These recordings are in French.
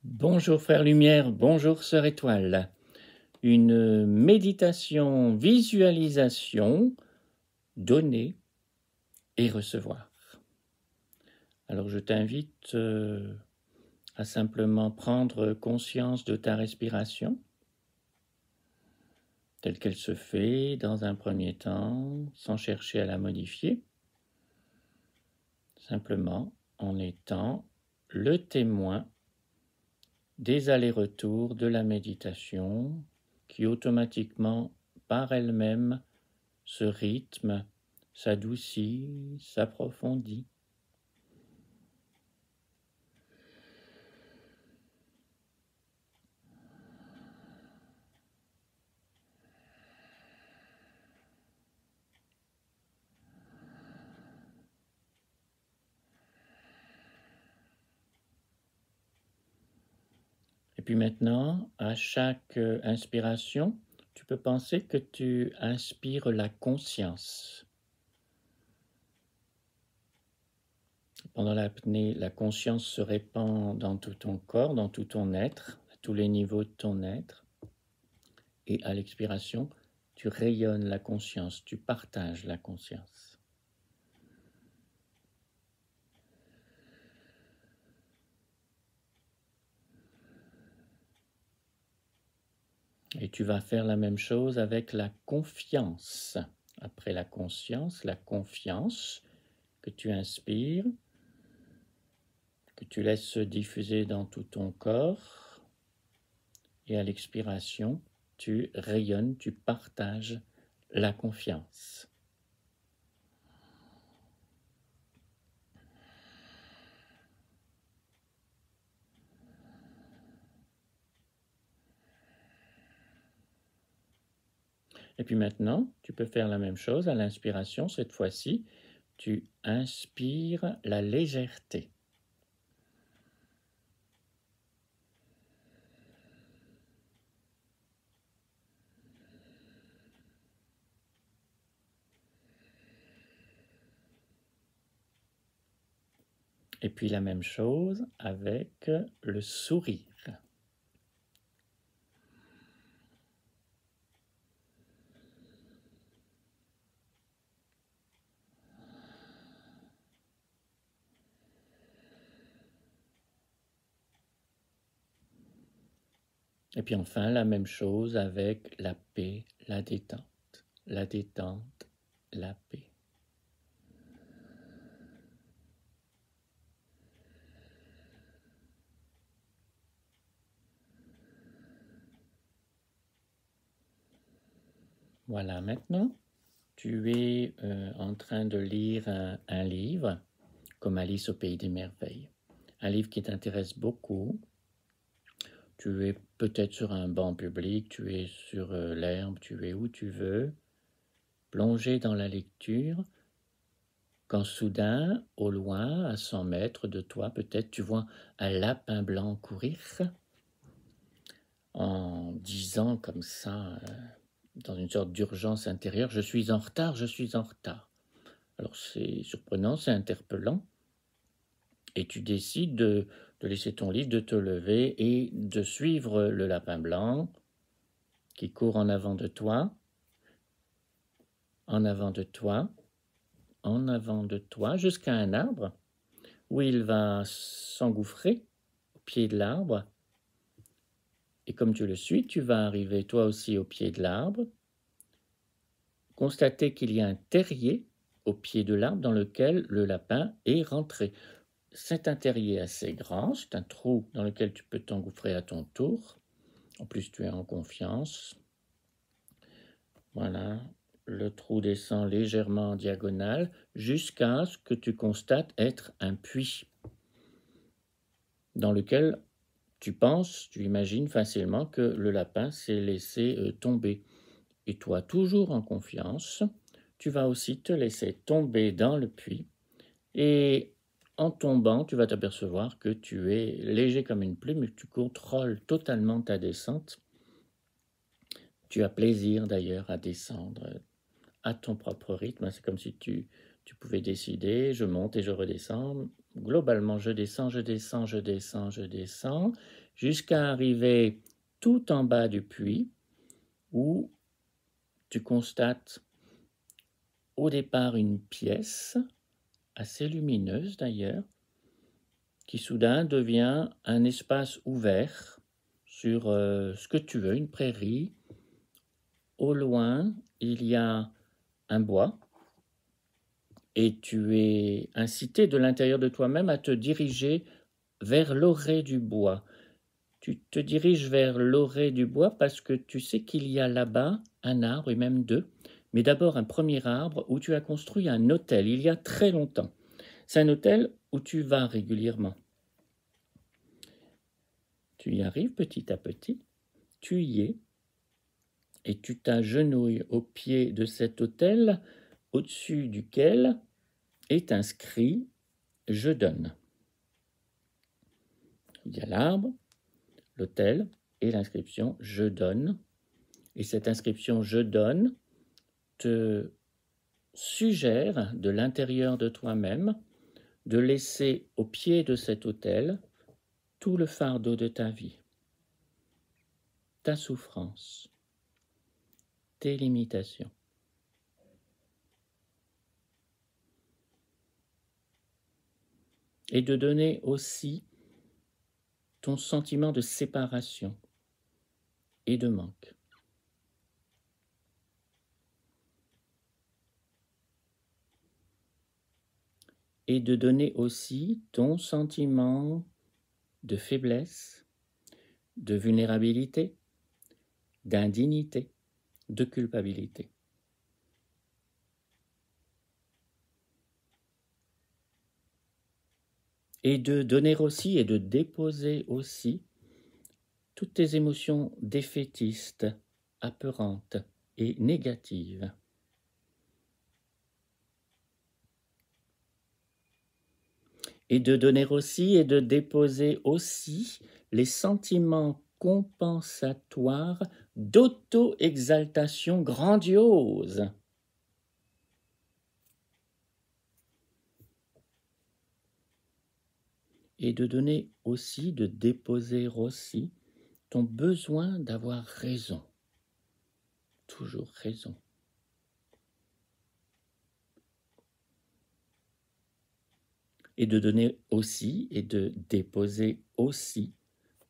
Bonjour frère lumière, bonjour sœur étoile. Une méditation visualisation, donner et recevoir. Alors je t'invite à simplement prendre conscience de ta respiration, telle qu'elle se fait dans un premier temps, sans chercher à la modifier, simplement en étant le témoin des allers-retours de la méditation qui automatiquement, par elle-même, se rythme, s'adoucit, s'approfondit. Et puis maintenant, à chaque inspiration, tu peux penser que tu inspires la conscience. Pendant l'apnée, la conscience se répand dans tout ton corps, dans tout ton être, à tous les niveaux de ton être. Et à l'expiration, tu rayonnes la conscience, tu partages la conscience. Et tu vas faire la même chose avec la confiance. Après la conscience, la confiance que tu inspires, que tu laisses se diffuser dans tout ton corps. Et à l'expiration, tu rayonnes, tu partages la confiance. Et puis maintenant, tu peux faire la même chose à l'inspiration. Cette fois-ci, tu inspires la légèreté. Et puis la même chose avec le sourire. Et puis enfin, la même chose avec la paix, la détente, la détente, la paix. Voilà, maintenant, tu es en train de lire un livre, comme Alice au Pays des Merveilles. Un livre qui t'intéresse beaucoup. Tu es peut-être sur un banc public, tu es sur l'herbe, tu es où tu veux, plongé dans la lecture, quand soudain, au loin, à 100 mètres de toi, peut-être tu vois un lapin blanc courir, en disant comme ça, dans une sorte d'urgence intérieure, je suis en retard, je suis en retard. Alors c'est surprenant, c'est interpellant, et tu décides de laisser ton livre, de te lever et de suivre le lapin blanc qui court en avant de toi, en avant de toi, en avant de toi, jusqu'à un arbre, où il va s'engouffrer au pied de l'arbre. Et comme tu le suis, tu vas arriver toi aussi au pied de l'arbre, constater qu'il y a un terrier au pied de l'arbre dans lequel le lapin est rentré. C'est un terrier assez grand, c'est un trou dans lequel tu peux t'engouffrer à ton tour. En plus, tu es en confiance. Voilà, le trou descend légèrement en diagonale jusqu'à ce que tu constates être un puits dans lequel tu penses, tu imagines facilement que le lapin s'est laissé tomber. Et toi, toujours en confiance, tu vas aussi te laisser tomber dans le puits. Et en tombant, tu vas t'apercevoir que tu es léger comme une plume et que tu contrôles totalement ta descente. Tu as plaisir d'ailleurs à descendre à ton propre rythme. C'est comme si tu pouvais décider, je monte et je redescends, globalement, je descends, je descends, je descends, je descends, jusqu'à arriver tout en bas du puits, où tu constates au départ une pièce, assez lumineuse d'ailleurs, qui soudain devient un espace ouvert sur ce que tu veux, une prairie. Au loin, il y a un bois, et tu es incité de l'intérieur de toi-même à te diriger vers l'orée du bois. Tu te diriges vers l'orée du bois parce que tu sais qu'il y a là-bas un arbre, et même deux, mais d'abord un premier arbre où tu as construit un autel il y a très longtemps. C'est un autel où tu vas régulièrement. Tu y arrives petit à petit, tu y es, et tu t'agenouilles au pied de cet autel au-dessus duquel est inscrit « Je donne ». Il y a l'arbre, l'autel et l'inscription « Je donne ». Et cette inscription « Je donne » te suggère de l'intérieur de toi-même de laisser au pied de cet autel tout le fardeau de ta vie, ta souffrance, tes limitations. Et de donner aussi ton sentiment de séparation et de manque. Et de donner aussi ton sentiment de faiblesse, de vulnérabilité, d'indignité, de culpabilité. Et de donner aussi et de déposer aussi toutes tes émotions défaitistes, apeurantes et négatives. Et de donner aussi et de déposer aussi les sentiments compensatoires d'auto-exaltation grandiose. Et de donner aussi, de déposer aussi ton besoin d'avoir raison. Toujours raison. Et de donner aussi et de déposer aussi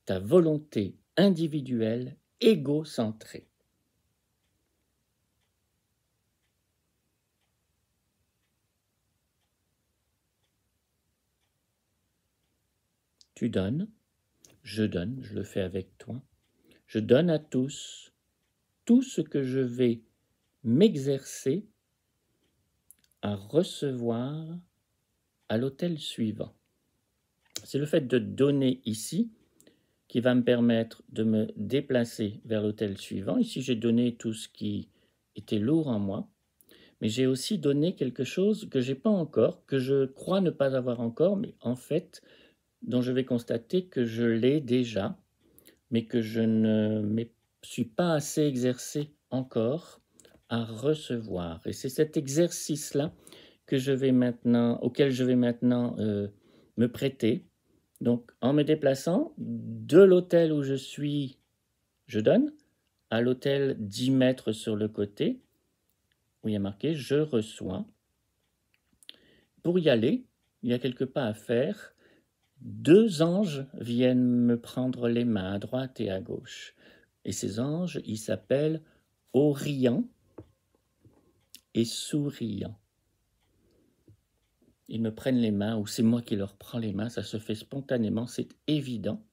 ta volonté individuelle égocentrée. Tu donnes, je le fais avec toi. Je donne à tous tout ce que je vais m'exercer à recevoir à l'autel suivant. C'est le fait de donner ici qui va me permettre de me déplacer vers l'autel suivant. Ici, j'ai donné tout ce qui était lourd en moi, mais j'ai aussi donné quelque chose que je n'ai pas encore, que je crois ne pas avoir encore, mais en fait, dont je vais constater que je l'ai déjà, mais que je ne me suis pas assez exercé encore à recevoir. Et c'est cet exercice-là que auquel je vais maintenant me prêter. Donc, en me déplaçant de l'autel où je suis, je donne, à l'autel 10 mètres sur le côté, où il y a marqué « Je reçois ». Pour y aller, il y a quelques pas à faire. 2 anges viennent me prendre les mains à droite et à gauche. Et ces anges, ils s'appellent Orion et Souriant. Ils me prennent les mains, ou c'est moi qui leur prends les mains, ça se fait spontanément, c'est évident.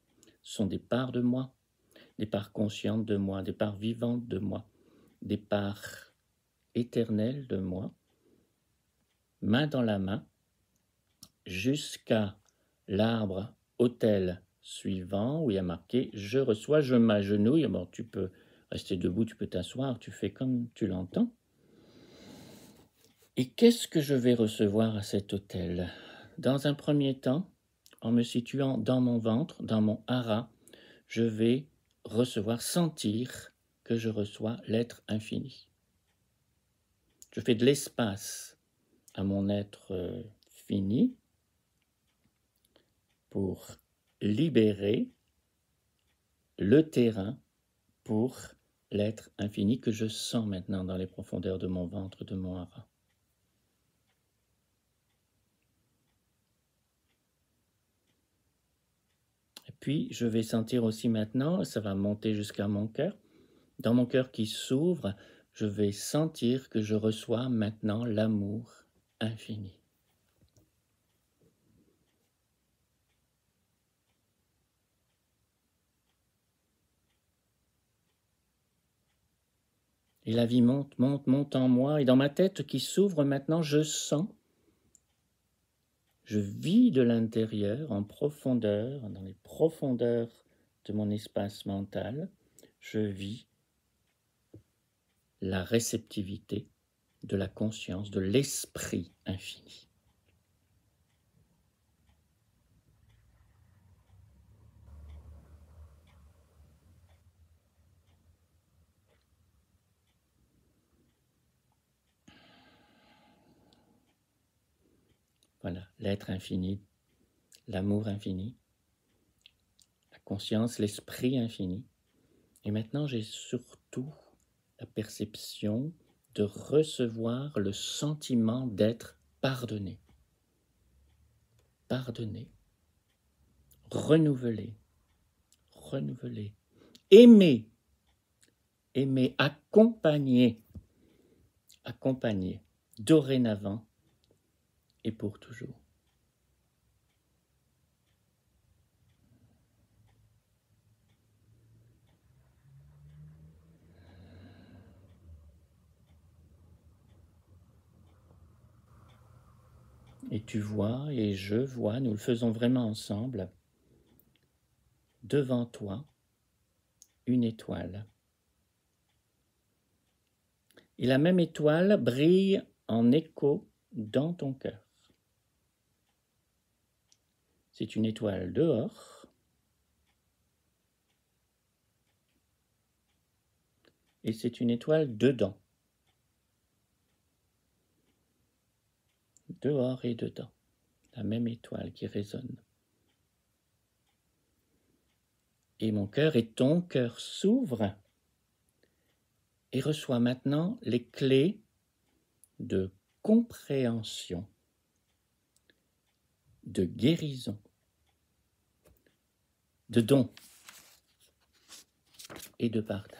Ce sont des parts de moi, des parts conscientes de moi, des parts vivantes de moi, des parts éternelles de moi, main dans la main, jusqu'à l'arbre autel suivant, où il y a marqué « Je reçois, je m'agenouille ». Bon, tu peux rester debout, tu peux t'asseoir, tu fais comme tu l'entends. Et qu'est-ce que je vais recevoir à cet autel? Dans un premier temps, en me situant dans mon ventre, dans mon hara, je vais recevoir, sentir que je reçois l'être infini. Je fais de l'espace à mon être fini, pour libérer le terrain pour l'être infini que je sens maintenant dans les profondeurs de mon ventre, de mon hara. Et puis, je vais sentir aussi maintenant, ça va monter jusqu'à mon cœur. Dans mon cœur qui s'ouvre, je vais sentir que je reçois maintenant l'amour infini. Et la vie monte, monte, monte en moi. Et dans ma tête qui s'ouvre maintenant, je sens, je vis de l'intérieur, en profondeur, dans les profondeurs de mon espace mental, je vis la réceptivité de la conscience, de l'esprit infini. Voilà, l'être infini, l'amour infini, la conscience, l'esprit infini. Et maintenant, j'ai surtout la perception de recevoir le sentiment d'être pardonné. Pardonné, renouvelé, renouvelé, aimé, aimé, accompagné, accompagné, dorénavant et pour toujours. Et tu vois et je vois, nous le faisons vraiment ensemble, devant toi, une étoile. Et la même étoile brille en écho dans ton cœur. C'est une étoile dehors. Et c'est une étoile dedans. Dehors et dedans. La même étoile qui résonne. Et mon cœur et ton cœur s'ouvrent et reçoit maintenant les clés de compréhension, de guérison, de don et de partage.